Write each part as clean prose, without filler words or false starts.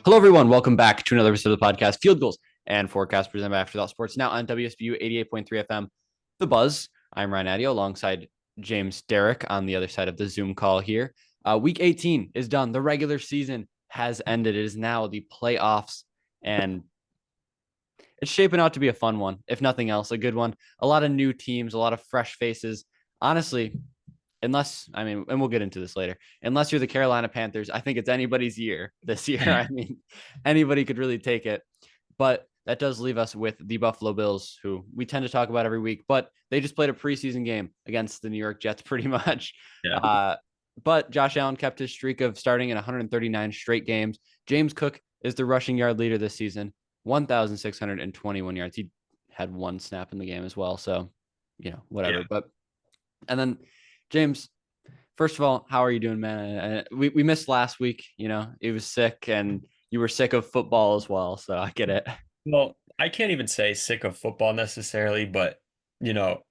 Hello, everyone. Welcome back to another episode of the podcast, Field Goals and Forecast, presented by Afterthought Sports, now on WSBU 88.3 FM, The Buzz. I'm Ryan Adio, alongside James Derrick on the other side of the Zoom call here. Week 18 is done. The regular season has ended. It is now the playoffs, and it's shaping out to be a fun one, if nothing else, a good one. A lot of new teams, a lot of fresh faces. Honestly, and we'll get into this later, unless you're the Carolina Panthers, I think it's anybody's year this year. I mean, anybody could really take it. But that does leave us with the Buffalo Bills, who we tend to talk about every week, but they just played a preseason game against the New York Jets pretty much. Yeah. But Josh Allen kept his streak of starting in 139 straight games. James Cook is the rushing yard leader this season, 1,621 yards. He had one snap in the game as well. So, whatever. Yeah. And then, James, first of all, how are you doing, man? We missed last week. It was sick, and you were sick of football as well. So I get it. Well, I can't even say sick of football necessarily, but you know,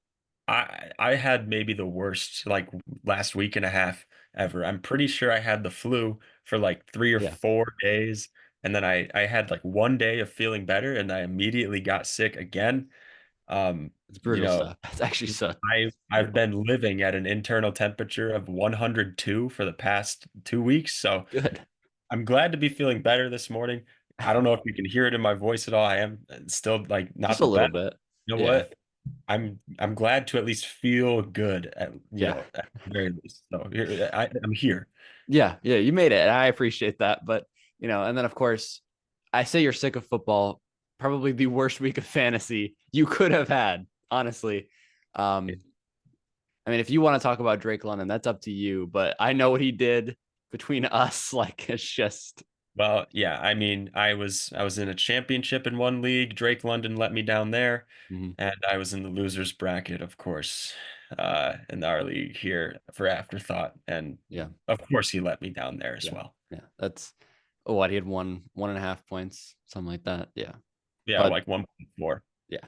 I had maybe the worst like last week and a half ever. I'm pretty sure I had the flu for like 3 or 4 days, and then I had like one day of feeling better, and I immediately got sick again. Um, It's you brutal know, stuff. It's actually so I've brutal. been living at an internal temperature of 102 for the past 2 weeks, so Good. I'm glad to be feeling better this morning. I don't know if you can hear it in my voice at all. I am still like Just not a the little best. bit. You know Yeah. what? I'm glad to at least feel good Yeah. at the very least. So I'm here. Yeah. Yeah. You made it. And I appreciate that. But, and then of course, I say you're sick of football, probably the worst week of fantasy you could have had, honestly. Um, I mean, if you want to talk about Drake London, that's up to you. But I know what he did between us. Like, it's just, Well, yeah, I mean, I was in a championship in one league. Drake London let me down there, mhm. and I was in the losers bracket, of course, in our league here for Afterthought, and Yeah. of course he let me down there as Yeah. well. Yeah. That's, what he had 1.5 points, something like that. Yeah. Yeah, But like 1.4. yeah,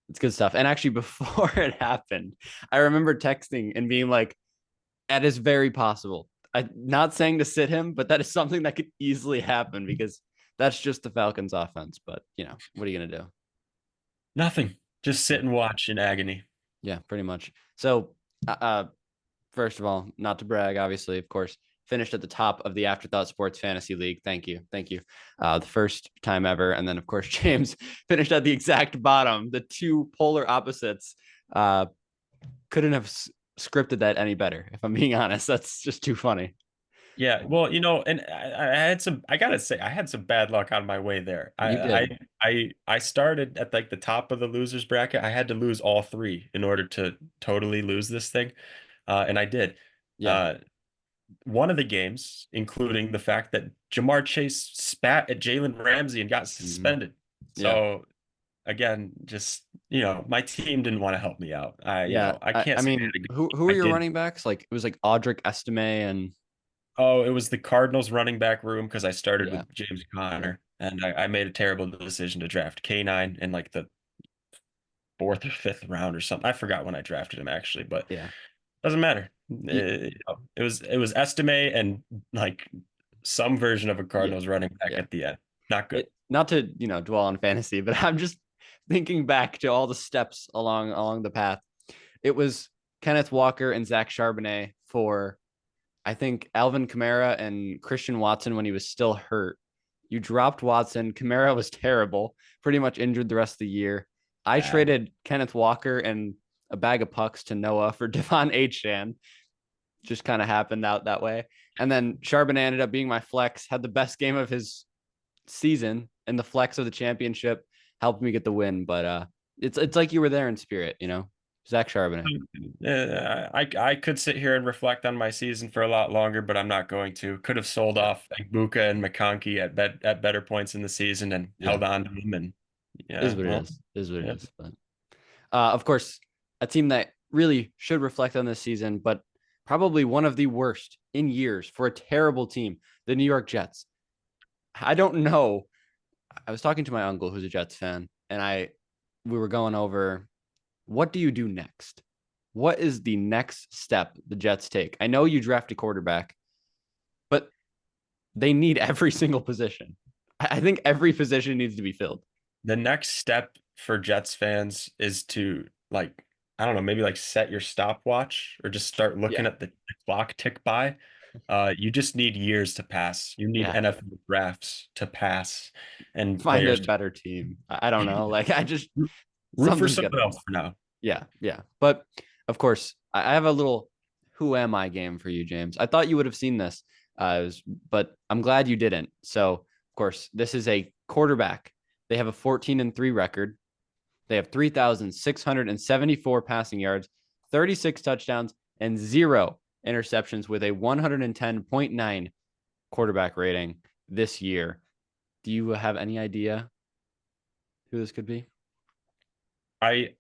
it's good stuff. And actually, before it happened, I remember texting and being like, that is very possible. I'm not saying to sit him, but that is something that could easily happen because that's just the Falcons offense. But, what are you going to do? Nothing. Just Yeah. sit and watch in agony. Yeah, pretty much. So, first of all, not to brag, obviously, of course, finished at the top of the Afterthought Sports Fantasy League. Thank you. Thank you. The first time ever. And then, of course, James finished at the exact bottom, the two polar opposites. Uh, couldn't have scripted that any better, if I'm being honest. That's just too funny. Yeah, well, and I had I gotta say, I had some bad luck on my way there. You did. I started at like the top of the losers bracket. I had to lose all three in order to totally lose this thing. And I did. Yeah. Uh, one of the games, including the fact that Jamar Chase spat at Jalen Ramsey and got Mm-hmm. suspended. Yeah. So again, just my team didn't want to help me out. Yeah. I I, can't I say mean, I had a good who are I your did. running backs? Like, it was like Audric Estime and Oh, it was the Cardinals running back room because I started yeah. with James Yeah. Conner, and I made a terrible decision to draft K9 in like the fourth or fifth round or something. I forgot when I drafted him actually, but Yeah. doesn't matter. Y- It was Estime and like some version of a Yeah. Cardinals running back Yeah. at the end. Not good. Not to, dwell on fantasy, but I'm just thinking back to all the steps along the path. It was Kenneth Walker and Zach Charbonnet for, I think, Alvin Kamara and Christian Watson when he was still hurt. You dropped Watson. Kamara was terrible, pretty much injured the rest of the year. I Bad. traded Kenneth Walker and a bag of pucks to Noah for Devon Achan. Just kind of happened out that way. And then Charbonnet ended up being my flex, had the best game of his season, and the flex of the championship helped me get the win. But it's like you were there in spirit, Zach Charbonnet. I could sit here and reflect on my season for a lot longer, but I'm not going to. Could have sold Yeah. off Buka and McConkey at better points in the season and Yeah. held on to them. And Is yeah, what it well, is. Is what it yeah. is. But of course, a team that really should reflect on this season, but probably one of the worst in years for a terrible team, the New York Jets. I don't know. I was talking to my uncle who's a Jets fan, and we were going over, what do you do next? What is the next step the Jets take? I know you draft a quarterback, but They need every single position. I think every position needs to be filled. The next step for Jets fans is to like, I don't know, maybe like set your stopwatch or just start looking Yeah. at the clock tick by. You just need years to pass. You need Yeah. NFL drafts to pass and Find a players to better team. I don't know. Like I just root for something's got someone to else give. for now. Yeah, yeah. But of course, I have a little who am I game for you, James. I thought you would have seen this, but I'm glad you didn't. So, of course, this is a quarterback. They have a 14-3 record. They have 3,674 passing yards, 36 touchdowns, and zero interceptions with a 110.9 quarterback rating this year. Do you have any idea who this could be? I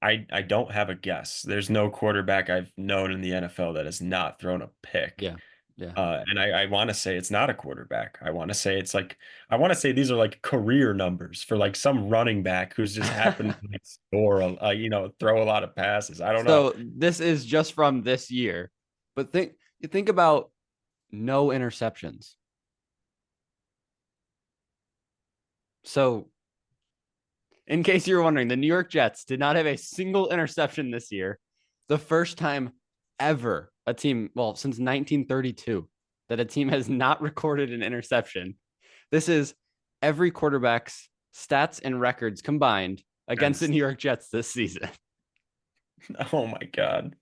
don't have a guess. There's no quarterback I've known in the NFL that has not thrown a pick. Yeah, yeah. And I want to say it's not a quarterback. I want to say it's like I want to say these are like career numbers for like some running back who's just happened to like score, throw a lot of passes. I don't know. So this is just from this year, but think about no interceptions. So, in case you're wondering, the New York Jets did not have a single interception this year. The first time ever a team, well, since 1932, that a team has not recorded an interception. This is every quarterback's stats and records combined against the Against. New York Jets this season. Oh my God.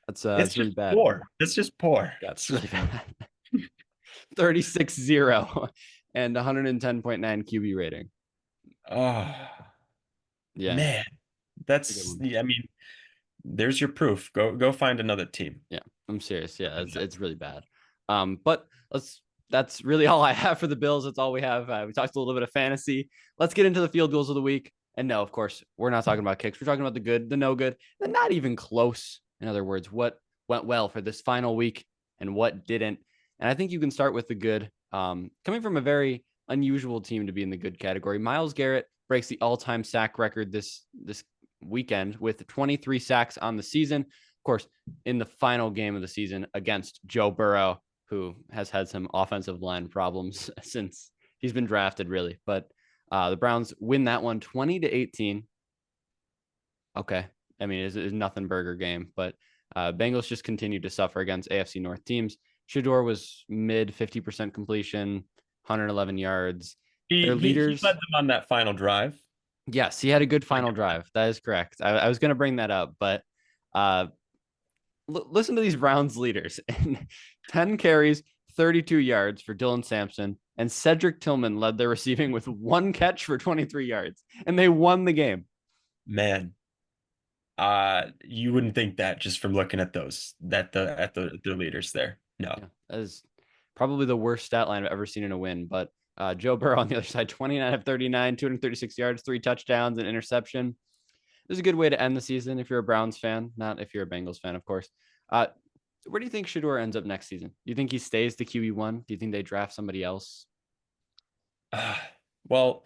It's That's really just bad. poor. It's just poor. Yeah, It's it's just really poor. bad. 36-0 and 110.9 QB rating. Oh Yeah, man. it's a good That's one. yeah, I mean, there's your proof. Go find another team. Yeah, I'm serious. Yeah, it's really bad. But that's really all I have for the Bills. That's all we have. We talked a little bit of fantasy. Let's get into the field goals of the week. And no, of course, we're not talking about kicks. We're talking about the good, the no good, and not even close. In other words, what went well for this final week and what didn't. And I think you can start with the good. Coming from a very unusual team to be in the good category, Myles Garrett breaks the all-time sack record this weekend with 23 sacks on the season. Of course, in the final game of the season against Joe Burrow, who has had some offensive line problems since he's been drafted, really. But the Browns win that one 20-18. Okay. I mean, it's nothing burger game, but Bengals just continued to suffer against AFC North teams. Shador was mid 50% completion, 111 yards. Their He led leaders, them on that final drive. yes, he had a good final drive. That is correct. I was going to bring that up, but uh, listen to these Browns leaders. 10 carries, 32 yards for Dylan Sampson, and Cedric Tillman led their receiving with one catch for 23 yards, and they won the game. Man, you wouldn't think that just from looking at those the leaders there. No. Yeah, that is probably the worst stat line I've ever seen in a win. But Joe Burrow on the other side, 29 of 39, 236 yards, 3 touchdowns, and interception. This is a good way to end the season if you're a Browns fan, not if you're a Bengals fan, of course. Uh, where do you think Shador ends up next season? Do you think he stays the QB1? Do you think they draft somebody else? Well,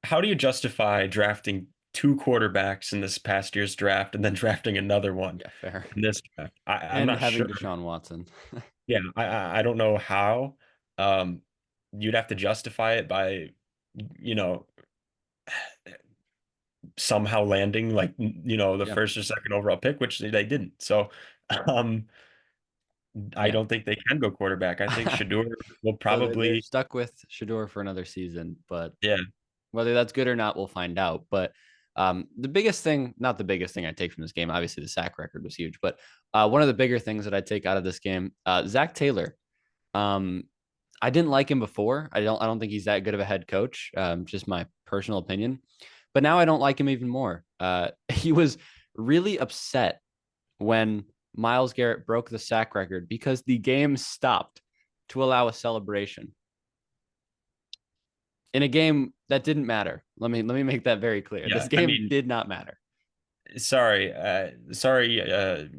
how do you justify drafting two quarterbacks in this past year's draft and then drafting another one Yeah, fair. in this draft? I'm And not sure. having Deshaun Watson. Yeah, I don't know how. Um, you'd have to justify it by, you know, somehow landing like the Yeah, first or second overall pick, which they didn't. So, um, I yeah. don't think they can go quarterback. I think Shador will So they're probably, stuck with Shador for another season, but yeah. whether that's good or not, we'll find out. But the biggest thing, not the biggest thing I take from this game, obviously the sack record was huge, but one of the bigger things that I take out of this game, Zach Taylor. Um, I didn't like him before. I don't think he's that good of a head coach. Just my personal opinion. But now I don't like him even more. He was really upset when Myles Garrett broke the sack record because the game stopped to allow a celebration in a game that didn't matter. Let me make that very clear. This Yeah, I game mean, did not matter. sorry,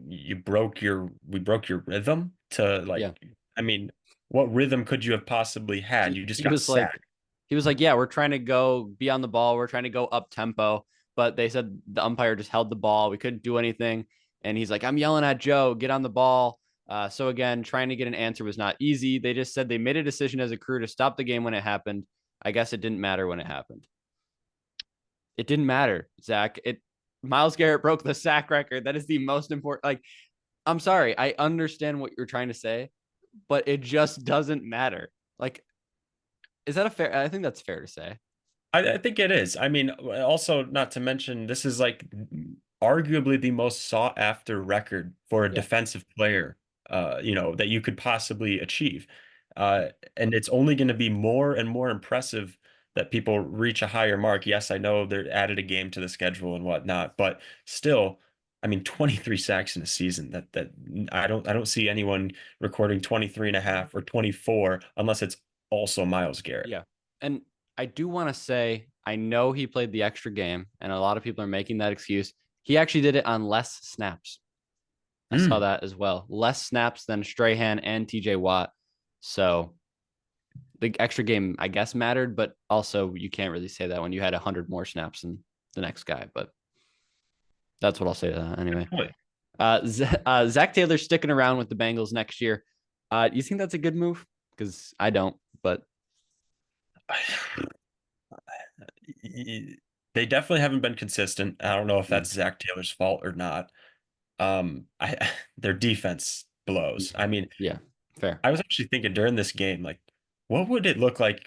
we broke your rhythm to Yeah. I mean, what rhythm could you have possibly had? he You just he got was like sacked. he was like, yeah, we're trying to go be on the ball, we're trying to go up tempo, but they said the umpire just held the ball, we couldn't do anything, and he's like, I'm yelling at Joe, get on the ball. So again, trying to get an answer was not easy. They just said they made a decision as a crew to stop the game when it happened. I guess it didn't matter when it happened. It didn't matter, Zach. It Miles Garrett broke the sack record. That is the most important. Like, I'm sorry, I understand what you're trying to say, but it just doesn't matter. Like, is that a fair? I think that's fair to say. I think it is. I mean, also not to mention this is like arguably the most sought after record for a Yeah, defensive player, that you could possibly achieve. Uh, and it's only going to be more and more impressive that people reach a higher mark. Yes, I know they're added a game to the schedule and whatnot, but still, I mean, 23 sacks in a season that I don't see anyone recording 23 and a half or 24 unless it's also Miles Garrett. yeah. And I do want to say, I know he played the extra game, and a lot of people are making that excuse. He actually did it on less snaps. I saw Mm. that as well. Less snaps than Strahan and TJ Watt. So the extra game, I guess, mattered, but also you can't really say that when you had 100 more snaps than the next guy. But that's what I'll say to that anyway. Boy. Zach Taylor's sticking around with the Bengals next year. You think that's a good move? Because I don't, but They definitely haven't been consistent. I don't know if yeah, that's Zach Taylor's fault or not. I their defense blows. I mean, yeah, fair. I was actually thinking during this game, like, what would it look like?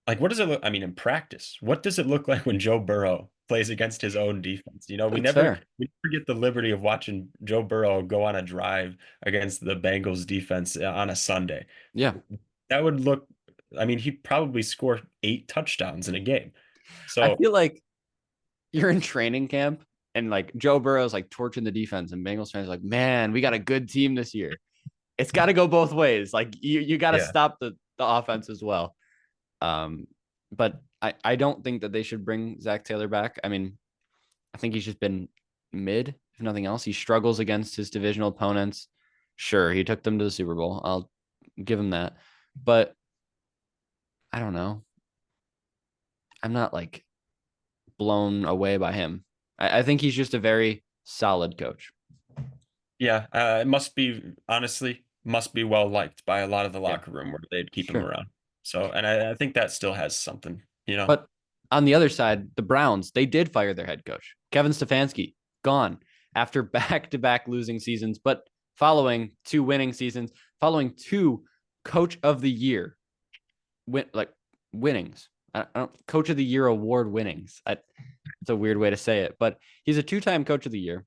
Like, what does it look? I mean, in practice, what does it look like when Joe Burrow plays against his own defense? We That's never fair. we never get the liberty of watching Joe Burrow go on a drive against the Bengals defense on a Sunday. Yeah. That would look. I mean, he'd probably score 8 touchdowns in a game. I So feel like you're in training camp and like Joe Burrow's like torching the defense, and Bengals fans are like, man, we got a good team this year. It's got to go both ways. Like you got to yeah, stop the offense as well. Um, but I don't think that they should bring Zach Taylor back. I mean, I think he's just been mid, if nothing else. He struggles against his divisional opponents. Sure, he took them to the Super Bowl. I'll give him that. But I don't know. I'm not like blown away by him. I think he's just a very solid coach. yeah. It must be honestly must be well liked by a lot of the Yeah, locker room where they'd keep him sure. around. So, and I think that still has something. But on the other side, the Browns, they did fire their head coach. Kevin Stefanski, gone after back to back losing seasons, but following two winning seasons, following two coach of the year winnings. I don't coach of the year award winnings. It's a weird way to say it, but he's a two-time coach of the year.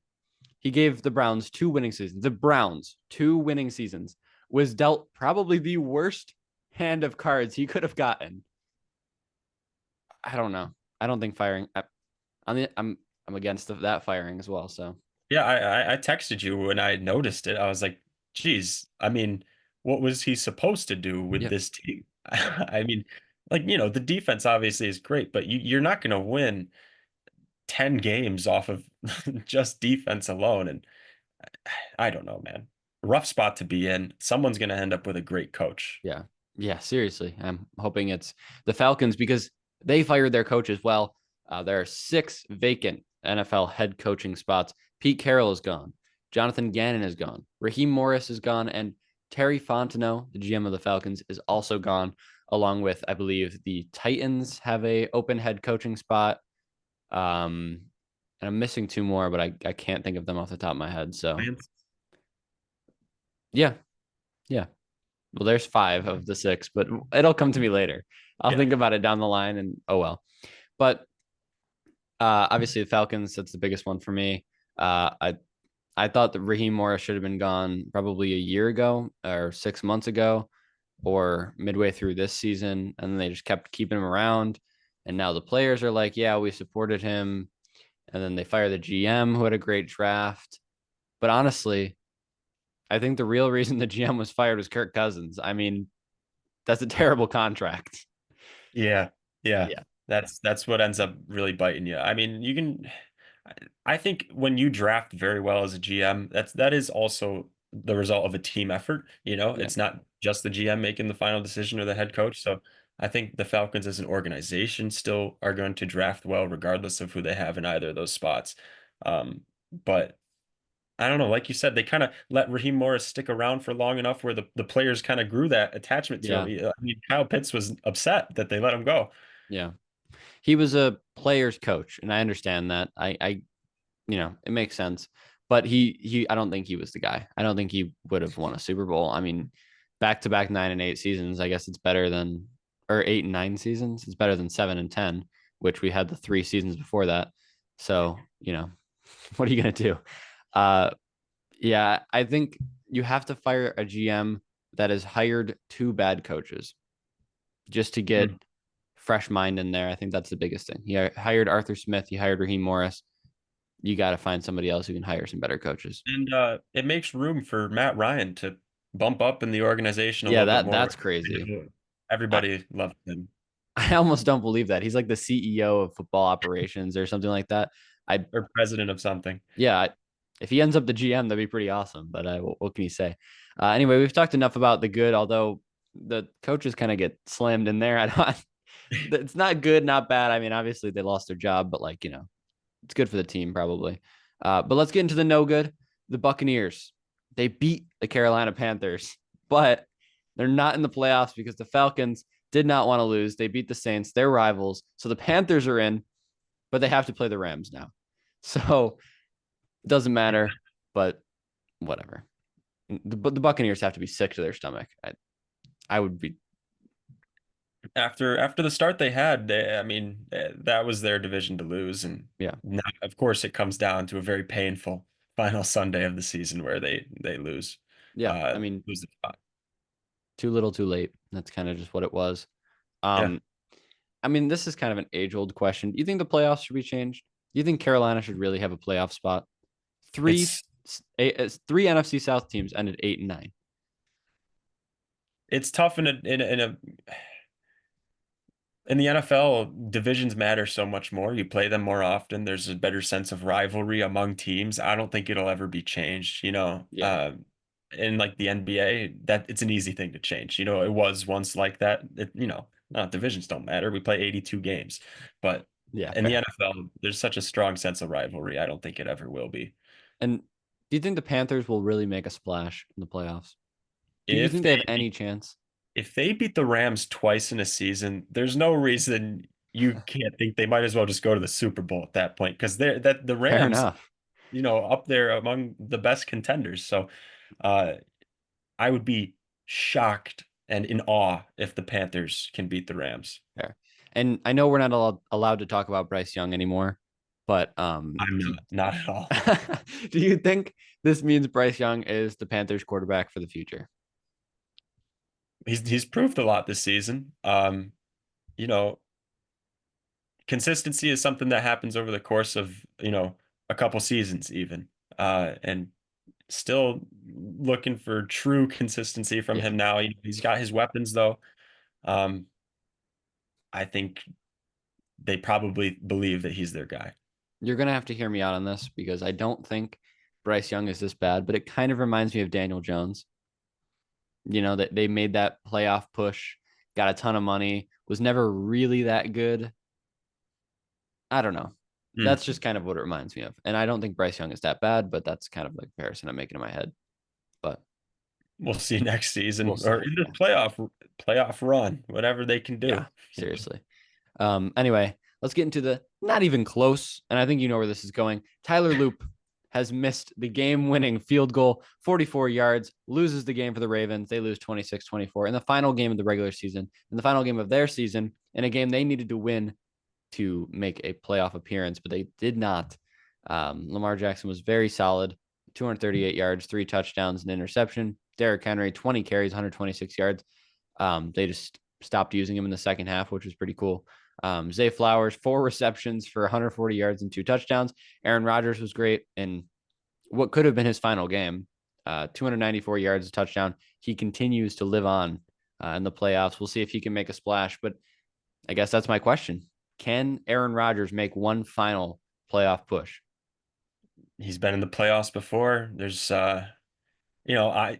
He gave the Browns two winning seasons. The Browns, two winning seasons, was dealt probably the worst hand of cards he could have gotten. I don't know. I don't think firing. I'm against that firing as well. So Yeah, I texted you when I noticed it. I was like, geez, I mean, what was he supposed to do with yeah, this team? I mean, like, the defense obviously is great, but you're not going to win 10 games off of just defense alone. And I don't know, man. Rough spot to be in. Someone's going to end up with a great coach. yeah, yeah. Seriously, I'm hoping it's the Falcons because they fired their coach as well. There are 6 vacant NFL head coaching spots. Pete Carroll is gone. Jonathan Gannon is gone. Raheem Morris is gone, and Terry Fontenot, the GM of the Falcons, is also gone. Along with, I believe, the Titans have a open head coaching spot. Um, and I'm missing 2 more, but I can't think of them off the top of my head. So yeah, yeah. Well, there's 5 of the 6, but it'll come to me later. I'll Yeah. think about it down the line, and oh well. But obviously, the Falcons, that's the biggest one for me. I thought that Raheem Morris should have been gone probably a year ago or 6 months ago or midway through this season. And then they just kept keeping him around. And now the players are like, yeah, we supported him. And then they fire the GM who had a great draft. But honestly, I think the real reason the GM was fired was Kirk Cousins. I mean, that's a terrible contract. Yeah. Yeah. Yeah. That's what ends up really biting you. I mean, I think when you draft very well as a GM, that is also the result of a team effort. Yeah. It's not just the GM making the final decision or the head coach. So I think the Falcons as an organization still are going to draft well, regardless of who they have in either of those spots. But I don't know, like you said, they kind of let Raheem Morris stick around for long enough where the players kind of grew that attachment to him. Yeah, I mean, Kyle Pitts was upset that they let him go. yeah. He was a player's coach, and I understand that. It makes sense. But I don't think he was the guy. I don't think he would have won a Super Bowl. I mean, back to back 9 and 8 seasons. I guess it's better than, or 8 and 9 seasons. It's better than 7 and 10, which we had the 3 seasons before that. So what are you gonna do? Uh, yeah, I think you have to fire a GM that has hired two bad coaches just to get Mm. fresh mind in there. I think that's the biggest thing. He hired Arthur Smith. He hired Raheem Morris. You got to find somebody else who can hire some better coaches. And it makes room for Matt Ryan to bump up in the organization a Yeah, little bit that more. that's crazy. I, Everybody loved him. I almost don't believe that. He's like the CEO of football operations or something like that. I Or president of something. Yeah, if he ends up the GM, that'd be pretty awesome. But what can you say? Anyway, we've talked enough about the good, although the coaches kind of get slammed in there. I don't. It's not good, not bad. I mean, obviously they lost their job, but it's good for the team probably. But let's get into the no good. The Buccaneers. They beat the Carolina Panthers, but they're not in the playoffs because the Falcons did not want to lose. They beat the Saints, their rivals. So the Panthers are in, but they have to play the Rams now. So it doesn't matter, but whatever. But the Buccaneers have to be sick to their stomach. I would be. After the start they had, I mean, that was their division to lose, and Yeah. now, of course, it comes down to a very painful final Sunday of the season where they lose, Yeah. I mean, lose the spot. too little, too late. That's kind of just what it was. Yeah, Um, I mean, this is kind of an age-old question. Do you think the playoffs should be changed? Do you think Carolina should really have a playoff spot? Three, it's three NFC South teams ended 8 and 9. it's tough in the NFL, divisions matter so much more. You play them more often. There's a better sense of rivalry among teams. I don't think it'll ever be changed, Yeah. in like the NBA, that it's an easy thing to change. It was once like that. Divisions don't matter. We play 82 games. But Yeah. in the Fair. NFL, there's such a strong sense of rivalry. I don't think it ever will be. And do you think the Panthers will really make a splash in the playoffs? Do you If think they have they any chance? if they beat the Rams twice in a season, there's no reason you can't think they might as well just go to the Super Bowl at that point because they're that the Fair Rams, enough. up there among the best contenders. So uh, I would be shocked and in awe if the Panthers can beat the Rams. Fair. And I know we're not allowed to talk about Bryce Young anymore, but I'm not at all. do you think this means Bryce Young is the Panthers quarterback for the future? He's proved a lot this season. You know, Consistency is something that happens over the course of, a couple seasons even. And still looking for true consistency from Yeah. him now. He's got his weapons though. Um, I think they probably believe that he's their guy. You're going to have to hear me out on this because I don't think Bryce Young is this bad, but it kind of reminds me of Daniel Jones. That they made that playoff push, got a ton of money, was never really that good. I don't know. Hmm. That's just kind of what it reminds me of. And I don't think Bryce Young is that bad, but that's kind of the comparison I'm making in my head. But We'll see next we'll season or see. in the playoff run, whatever they can do. Yeah, seriously. Anyway, let's get into the not even close. And I think you know where this is going. Tyler Loop has missed the game-winning field goal, 44 yards, loses the game for the Ravens. They lose 26-24 in the final game of the regular season, in the final game of their season, in a game they needed to win to make a playoff appearance, but they did not. Lamar Jackson was very solid, 238 yards, 3 touchdowns, an interception. Derrick Henry, 20 carries, 126 yards. They just stopped using him in the second half, which was pretty cool. Zay Flowers, 4 receptions for 140 yards and 2 touchdowns. Aaron Rodgers was great in what could have been his final game, 294 yards, a touchdown. He continues to live on in the playoffs. We'll see if he can make a splash, but I guess that's my question. Can Aaron Rodgers make one final playoff push? He's been in the playoffs before. There's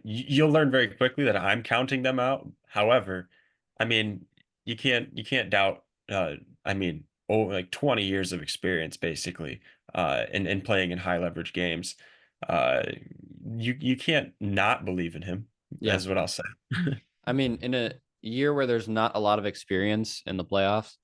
you'll learn very quickly that I'm counting them out. However, I mean, you can't doubt I mean, like 20 years of experience basically in playing in high leverage games. Uh, you can't not believe in him, Yeah. is what I'll say. I mean, in a year where there's not a lot of experience in the playoffs,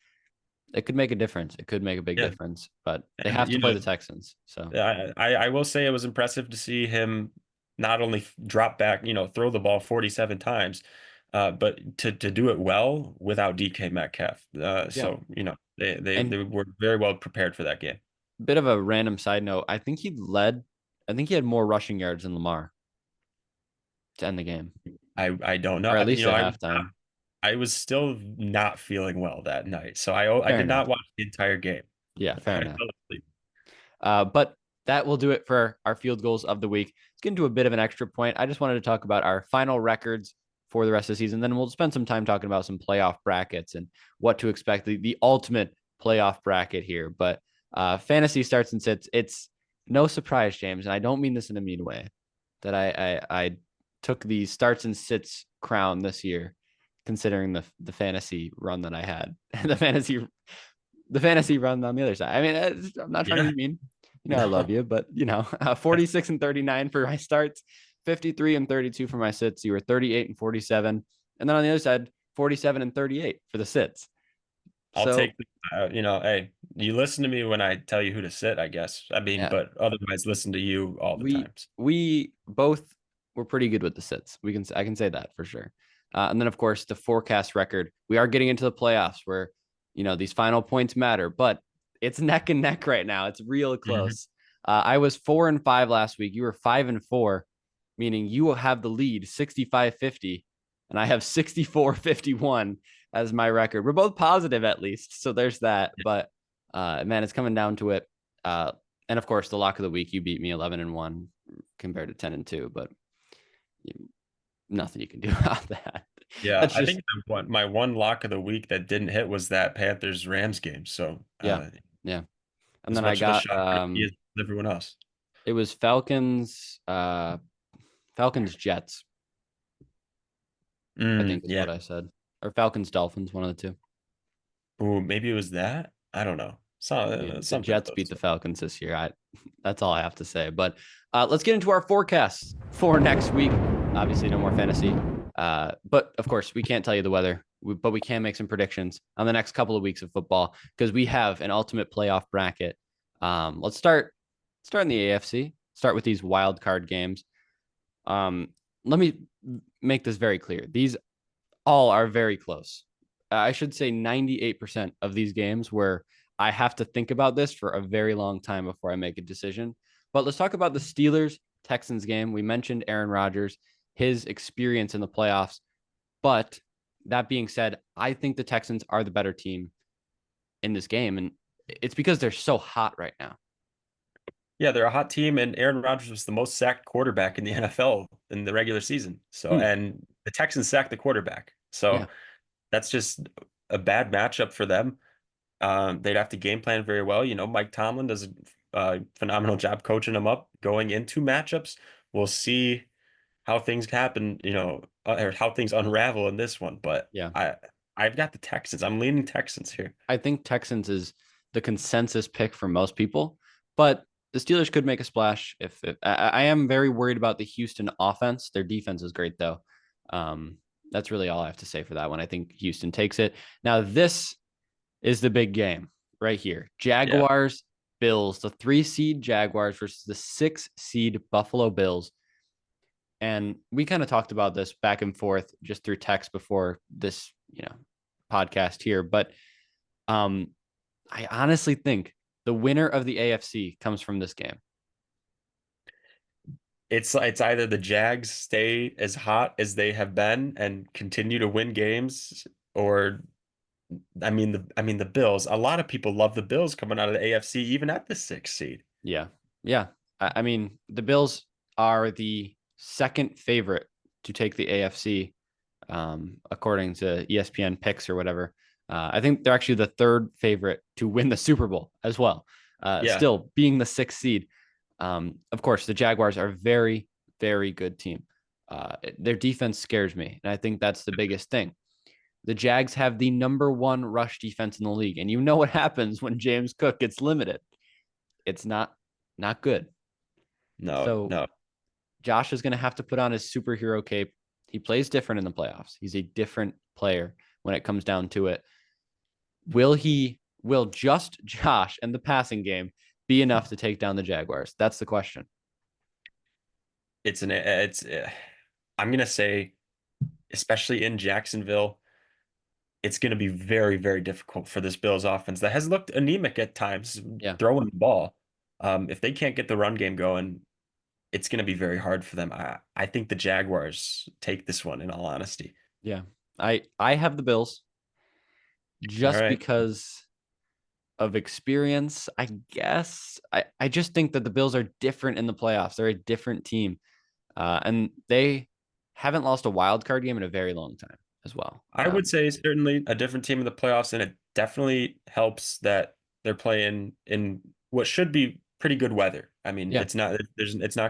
it could make a difference. It could make a big Yeah, difference, but they and have to play the Texans. So, I will say it was impressive to see him not only drop back, throw the ball 47 times, but to do it well without DK Metcalf. yeah. So they And they were very well prepared for that game. bit of a random side note, I think he had more rushing yards than Lamar to end the game, I don't know. or at least at I halftime. I was still not feeling well that night, so I Fair did enough. not watch the entire game. Yeah, I fair enough. fell asleep. But that will do it for our field goals of the week. Let's get into a bit of an extra point. I just wanted to talk about our final records for the rest of the season. Then we'll spend some time talking about some playoff brackets and what to expect, the ultimate playoff bracket here. But fantasy starts and sits. It's no surprise, James, and I don't mean this in a mean way, that I took the starts and sits crown this year, considering the fantasy run that I had, the fantasy run on the other side. I mean, I'm not trying to Yeah, be mean. I love no, you, but 46 and 39 for my starts, 53 and 32 for my sits. You were 38 and 47. And then on the other side, 47 and 38 for the sits. I'll So, take. Hey, you listen to me when I tell you who to sit, I guess. I mean, yeah, but otherwise, listen to you all the we times. we both were pretty good with the sits. I can say that for sure. And then of course the forecast record. We are getting into the playoffs where these final points matter, but it's neck and neck right now. It's real Mhm. close. I was 4-5 last week. You were 5-4, meaning you will have the lead 65-50, and I have 64-51 as my record. We're both positive at least, so there's that. But man, it's coming down to it. Uh, and of course, the lock of the week, you beat me 11-1 compared to 10-2, but nothing you can do about that. Yeah, That's I just think my one lock of the week that didn't hit was that Panthers Rams game. So yeah, yeah. And as then I much of a got shocker to me as everyone else. it was Falcons Jets, I think is Yeah. what I said. Or Falcons Dolphins, one of the two. Ooh, maybe it was that. I don't know. So I mean, the something of Jets those beat the two. Falcons this year. That's all I have to say. But let's get into our forecasts for next week. Obviously, no more fantasy. But of course, we can't tell you the weather, but we can make some predictions on the next couple of weeks of football because we have an ultimate playoff bracket. Let's start in the AFC. Start with these wild card games. Let me make this very clear. These all are very close. I should say 98% of these games where I have to think about this for a very long time before I make a decision. But let's talk about the Steelers Texans game. We mentioned Aaron Rodgers, his experience in the playoffs. But that being said, I think the Texans are the better team in this game. And it's because they're so hot right now. Yeah, they're a hot team, and Aaron Rodgers was the most sacked quarterback in the NFL in the regular season. So, Hmm. and the Texans sacked the quarterback. Yeah. So that's just a bad matchup for them. They'd have to game plan very well. Mike Tomlin does a phenomenal job coaching them up going into matchups. We'll see how things happen, or how things unravel in this one. But Yeah. I've got the Texans. I'm leaning Texans here. I think Texans is the consensus pick for most people, but the Steelers could make a splash. If I am very worried about the Houston offense. Their defense is great though. That's really all I have to say for that one. I think Houston takes it. Now this is the big game right here. Yeah. Jaguars, Bills, the 3 seed Jaguars versus the 6 seed Buffalo Bills. And we kind of talked about this back and forth just through text before this, podcast here. But um, I honestly think the winner of the AFC comes from this game. It's either the Jags stay as hot as they have been and continue to win games, or I mean the Bills. A lot of people love the Bills coming out of the AFC, even at the 6th seed. Yeah. Yeah. I mean, the Bills are the second favorite to take the AFC, according to ESPN picks or whatever. I think they're actually the third favorite to win the Super Bowl as well, Yeah. still being the 6th seed. Of course, the Jaguars are a very, very good team. Their defense scares me, and I think that's the biggest thing. The Jags have the number one rush defense in the league, and you know what happens when James Cook gets limited. It's not good. No, So no. Josh is going to have to put on his superhero cape. He plays different in the playoffs. He's a different player when it comes down to it. Will just Josh and the passing game be enough to take down the Jaguars? That's the question. It's I'm gonna say, especially in Jacksonville, it's gonna be very, very difficult for this Bills offense that has looked anemic at times Yeah. throwing the ball. If they can't get the run game going, it's gonna be very hard for them. I think the Jaguars take this one, in all honesty. Yeah. I have the Bills All just right. because of experience, I guess. I just think that the Bills are different in the playoffs. They're a different team. And they haven't lost a wild card game in a very long time as well. I would say certainly a different team in the playoffs, and it definitely helps that they're playing in what should be pretty good weather. I mean, Yeah, it's not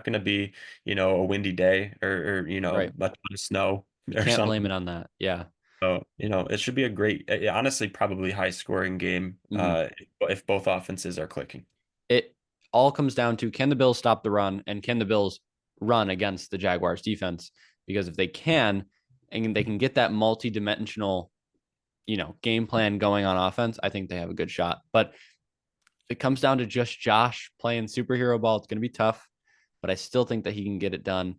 going to be, a windy day or right. a ton of snow You or can't blame something. it on that. Yeah. So, it should be a great, honestly, probably high scoring game Mhm. if both offenses are clicking. It all comes down to, can the Bills stop the run, and can the Bills run against the Jaguars defense? Because if they can, and they can get that multi-dimensional, game plan going on offense, I think they have a good shot. But it comes down to just Josh playing superhero ball. It's going to be tough, but I still think that he can get it done.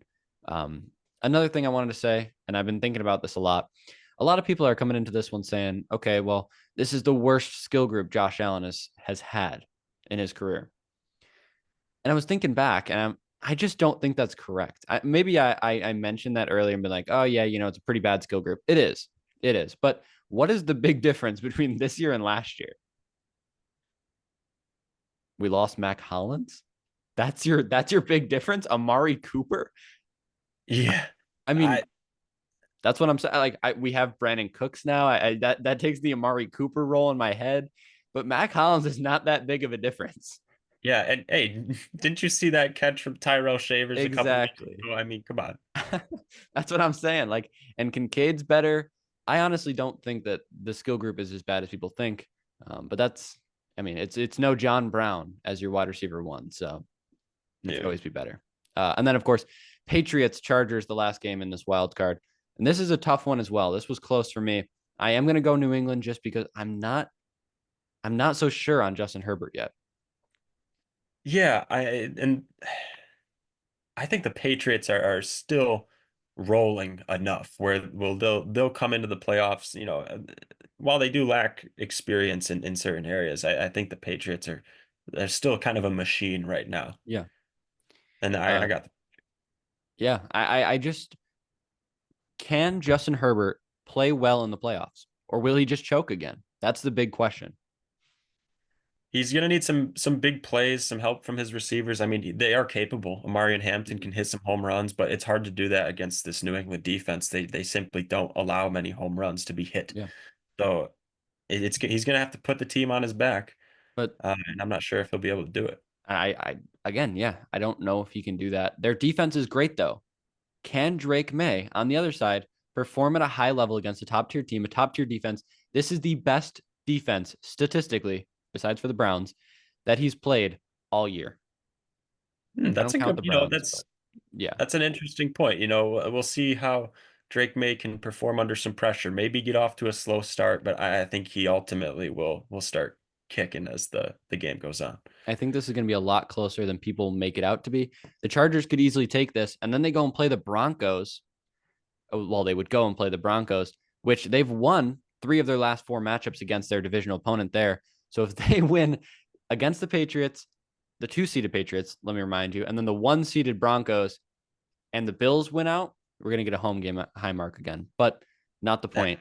Um, Another thing I wanted to say, and I've been thinking about this a lot. A lot of people are coming into this one saying, okay, well, this is the worst skill group Josh Allen has had in his career. And I was thinking back, and I just don't think that's correct. Maybe I mentioned that earlier and been like, oh yeah, it's a pretty bad skill group. It is. But what is the big difference between this year and last year? We lost Mac Hollins. That's your big difference. Amari Cooper. Yeah. I mean, I that's what I'm saying. Like, we have Brandon Cooks now. That takes the Amari Cooper role in my head, but Mac Hollins is not that big of a difference. Yeah, and hey, didn't you see that catch from Tyrell Shavers a couple weeks Exactly. ago? I mean, come on. That's what I'm saying. Like, and Kincaid's better. I honestly don't think that the skill group is as bad as people think. But I mean, it's no John Brown as your wide receiver one, so it could Yeah. always be better. And then, of course, Patriots Chargers, the last game in this wild card, and this is a tough one as well. This was close for me. I am going to go New England just because I'm not so sure on Justin Herbert yet. Yeah, I think the Patriots are still rolling enough where they'll come into the playoffs, while they do lack experience in certain areas. I think the Patriots they're still kind of a machine right now. Yeah. And I Uh, got yeah. I just, can Justin Herbert play well in the playoffs, or will he just choke again? That's the big question. He's gonna need some big plays, some help from his receivers. I mean, they are capable. Amari and Hampton Mhm. can hit some home runs, but it's hard to do that against this New England defense. They simply don't allow many home runs to be hit. Yeah. So he's gonna have to put the team on his back, But and I'm not sure if he'll be able to do it. I again, yeah, I don't know if he can do that. Their defense is great though. Can Drake May on the other side perform at a high level against a top tier team, a top tier defense? This is the best defense statistically, besides for the Browns, that he's played all year. I That's don't a count good, the Browns, but yeah, that's an interesting point. We'll see how Drake May can perform under some pressure. Maybe get off to a slow start, but I think he ultimately will start kicking as the game goes on. I think this is going to be a lot closer than people make it out to be. The Chargers could easily take this, and then they go and play the Broncos. Well, they would go and play the Broncos, which they've won 3 of their last 4 matchups against their divisional opponent there. So if they win against the Patriots, the 2-seeded Patriots, let me remind you, and then the 1-seeded Broncos, and the Bills win out, we're going to get a home game at Highmark again. But not the That point.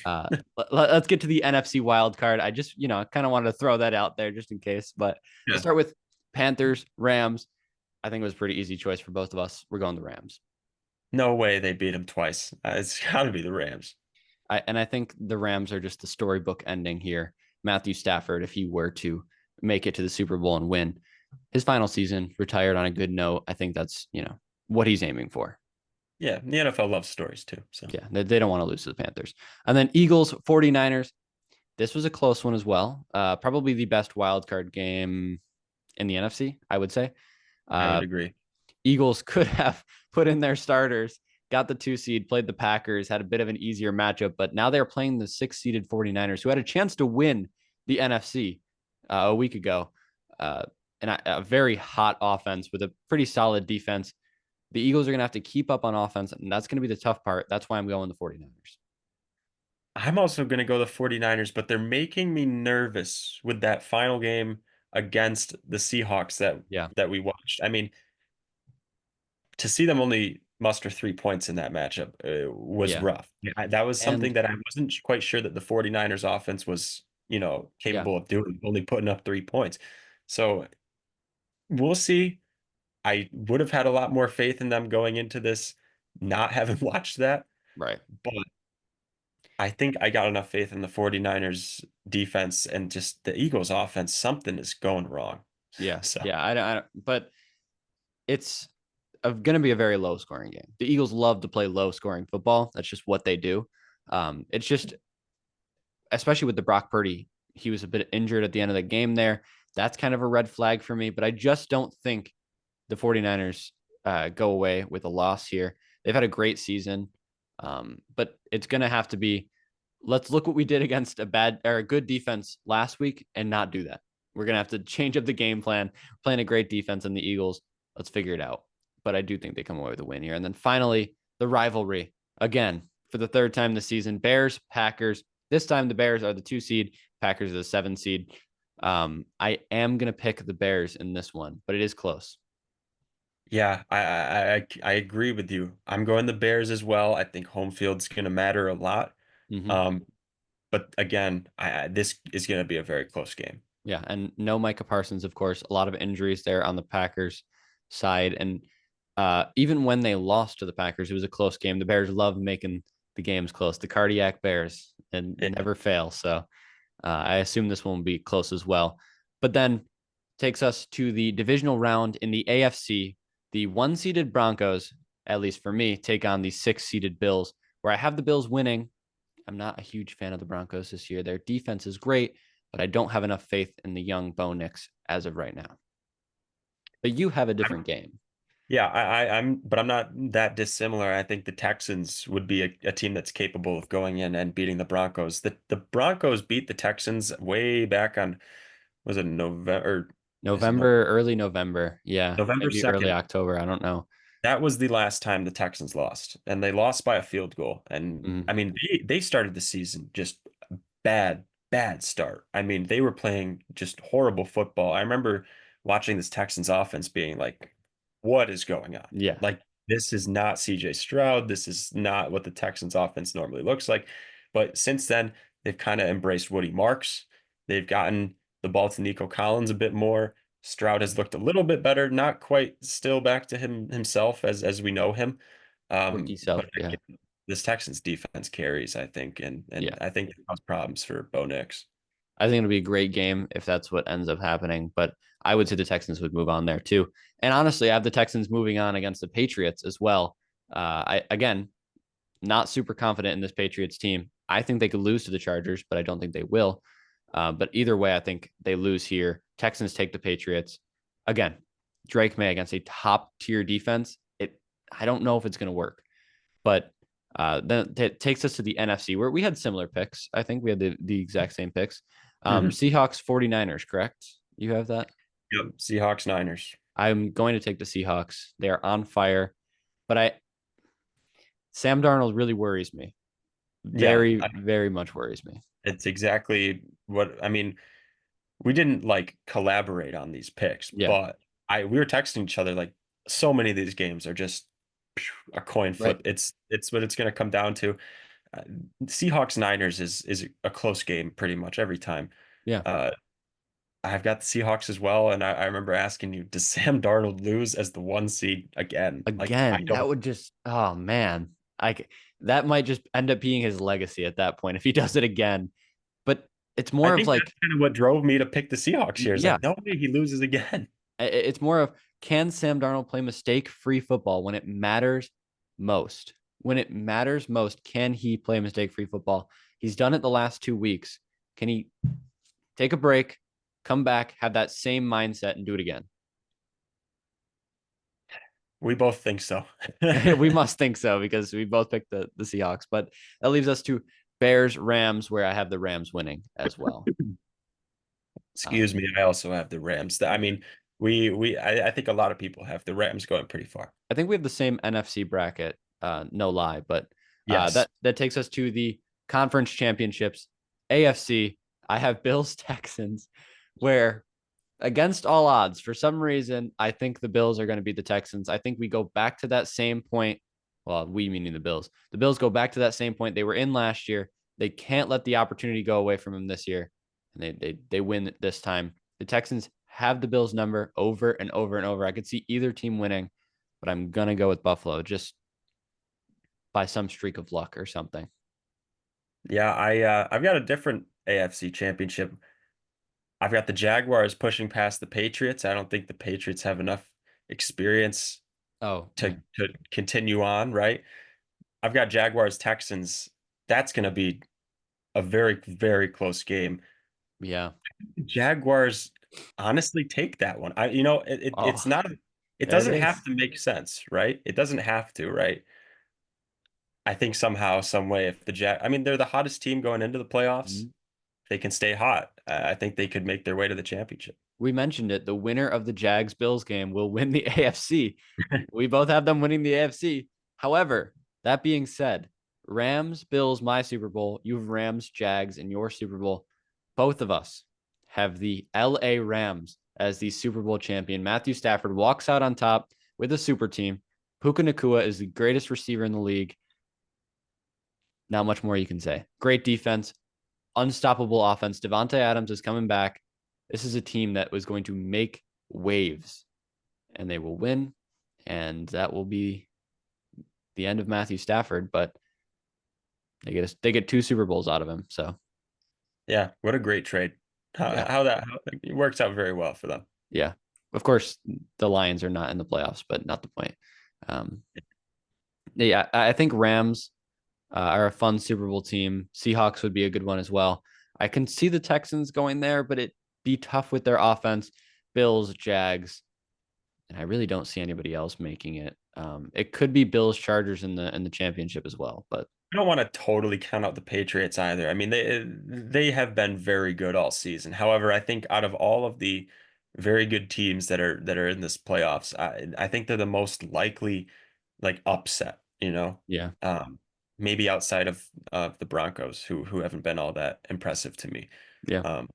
Uh, let's get to the NFC wild card. I just, kind of wanted to throw that out there just in case. But we'll Yeah. start with Panthers, Rams. I think it was a pretty easy choice for both of us. We're going the Rams. No way they beat him twice. It's got to be the Rams. I think the Rams are just the storybook ending here. Matthew Stafford, if he were to make it to the Super Bowl and win his final season, retired on a good note, I think that's, what he's aiming for. Yeah, the NFL loves stories too. So Yeah, they don't want to lose to the Panthers. And then Eagles, 49ers. This was a close one as well. Probably the best wild card game in the NFC, I would say. I would Uh, agree. Eagles could have put in their starters, got the 2 seed, played the Packers, had a bit of an easier matchup, but now they're playing the 6 seeded 49ers, who had a chance to win the NFC a week ago. Uh, and a very hot offense with a pretty solid defense. The Eagles are going to have to keep up on offense, and that's going to be the tough part. That's why I'm going the 49ers. I'm also going to go the 49ers, but they're making me nervous with that final game against the Seahawks Yeah. that we watched. I mean, to see them only muster 3 points in that matchup was Yeah. rough. That was something And that I wasn't quite sure that the 49ers offense was, yeah, capable of doing, only putting up 3 points. So we'll see. I would have had a lot more faith in them going into this, not having watched that. right. But I think I got enough faith in the 49ers defense and just the Eagles offense. Something is going wrong. Yeah. So, Yeah. I don't, but it's going to be a very low scoring game. The Eagles love to play low scoring football. That's just what they do. It's just, especially with the Brock Purdy, he was a bit injured at the end of the game there. That's kind of a red flag for me, but I just don't think the 49ers go away with a loss here. They've had a great season, but it's going to have to be let's look what we did against a bad or a good defense last week and not do that. We're going to have to change up the game plan. Playing a great defense in the Eagles. Let's figure it out. But I do think they come away with a win here. And then finally, the rivalry again for the third time this season Bears, Packers. This time the Bears are the 2 seed, Packers are the 7 seed. I am going to pick the Bears in this one, but it is close. yeah, I agree with you. I'm going the Bears as well. I think home field's going to matter a lot. Mm-hmm. Um, but again, this is going to be a very close game. Yeah, and no Micah Parsons, of course. A lot of injuries there on the Packers side, and even when they lost to the Packers, it was a close game. The Bears love making the games close. The cardiac Bears and Yeah. never fail. So I assume this one will be close as well. But then takes us to the divisional round in the AFC. The 1 seeded Broncos, at least for me, take on the 6 seeded Bills, where I have the Bills winning. I'm not a huge fan of the Broncos this year. Their defense is great, but I don't have enough faith in the young Bo Nix as of right now. But you have a different game. Yeah, but I'm not that dissimilar. I think the Texans would be a team that's capable of going in and beating the Broncos. The Broncos beat the Texans way back on, was it November? Is it November, early November. Yeah, November maybe early 2nd? October. I don't know. That was the last time the Texans lost, and they lost by a field goal. And I Mm, mean, they started the season just bad, bad start. I mean, they were playing just horrible football. I remember watching this Texans offense being like, what is going on? yeah, Like, this is not CJ Stroud. This is not what the Texans offense normally looks like. But since then, they've kind of embraced Woody Marks. They've gotten the ball to Nico Collins a bit more. Stroud has looked a little bit better, not quite still back to himself as we know him. rookie self. But Yeah, again, this Texans defense carries, I think, and yeah. I think it cause problems for Bo Nix. I think it'll be a great game if that's what ends up happening. But I would say the Texans would move on there too. And honestly, I have the Texans moving on against the Patriots as well. I again not super confident in this Patriots team. I think they could lose to the Chargers, but I don't think they will. But either way, I think they lose here. Texans take the Patriots. Again, Drake May against a top tier defense. I don't know if it's going to work, but then it takes us to the NFC where we had similar picks. I think we had the exact same picks. Hmm. Seahawks 49ers, correct? You have that? Yep. Seahawks, Niners. I'm going to take the Seahawks. They are on fire, but Sam Darnold really worries me. Yeah, Very, very much worries me. it's exactly what I mean. We didn't like collaborate on these picks, Yeah. but I we were texting each other like so many of these games are just a coin Right. flip. It's what it's going to come down to. Uh, Seahawks Niners is a close game pretty much every time. Yeah. Uh, I've got the Seahawks as well, and I remember asking you, does Sam Darnold lose as the 1 seed again? Like I Again, that don't. would just, oh man, that might just end up being his legacy at that point if he does it again. But it's I more of think that's like, kind of what drove me to pick the Seahawks here. It's yeah, like no way he loses again. it's more of can Sam Darnold play mistake-free football when it matters most? When it matters most, can he play mistake-free football? He's done it the last 2 weeks. Can he take a break, come back, have that same mindset, and do it again? We both think so. We must think so because we both picked the Seahawks. But that leaves us to Bears Rams, where I have the Rams winning as well. Excuse Um, me, I also have the Rams. I mean, I think a lot of people have the Rams going pretty far. I think we have the same NFC bracket, no lie, but Yes. that takes us to the conference championships. AFC, I have Bills Texans, where against all odds, for some reason, I think the Bills are going to beat the Texans. I think we go back to that same point. Well, we meaning the Bills. The Bills go back to that same point they were in last year. They can't let the opportunity go away from them this year, and they win this time. The Texans have the Bills number over and over and over. I could see either team winning, but I'm gonna go with Buffalo just by some streak of luck or something. Yeah, I've got a different AFC championship. I've got the Jaguars pushing past the Patriots. I don't think the Patriots have enough experience Oh yeah, to continue on, right? I've got Jaguars Texans. That's going to be a very, very close game. yeah. Jaguars honestly take that one. It's Oh, not it it doesn't have is. to make sense, right? It doesn't have to, right? I think somehow, some way, if I mean, they're the hottest team going into the playoffs. Mhm. They can stay hot. I think they could make their way to the championship. We mentioned it. The winner of the Jags Bills game will win the AFC. We both have them winning the AFC. However, that being said, Rams, Bills, my Super Bowl. You have Rams, Jags in your Super Bowl. Both of us have the LA Rams as the Super Bowl champion. Matthew Stafford walks out on top with a super team. Puka Nakua is the greatest receiver in the league. Not much more you can say. Great defense, unstoppable offense. Devontae Adams is coming back. This is a team that was going to make waves, and they will win, and that will be the end of Matthew Stafford. But they get two Super Bowls out of him. So Yeah, what a great trade. yeah, How it works out very well for them. yeah. Of course, the Lions are not in the playoffs, but not the point. Um, yeah, I think Rams are a fun Super Bowl team. Seahawks would be a good one as well. I can see the Texans going there, but it'd be tough with their offense. Bills, Jags, and I really don't see anybody else making it. It could be Bills, Chargers in the championship as well, but I don't want to totally count out the Patriots either. I mean, they have been very good all season. However, I think out of all of the very good teams that are in this playoffs, I think they're the most likely like upset, you know. yeah, Um, Maybe outside of the Broncos who haven't been all that impressive to me. yeah, Um,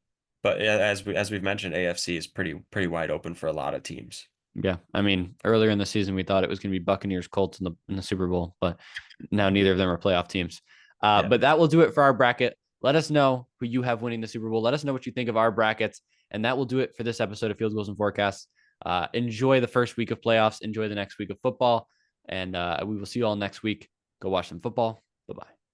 but yeah, as we've mentioned, AFC is pretty wide open for a lot of teams. yeah. I mean, earlier in the season, we thought it was going to be Buccaneers, Colts in the Super Bowl, but now neither of them are playoff teams. Yeah. But that will do it for our bracket. Let us know who you have winning the Super Bowl. Let us know what you think of our brackets, and that will do it for this episode of Field Goals and Forecasts. Enjoy the first week of playoffs. Enjoy the next week of football, and we will see you all next week. Go watch some football. Bye bye.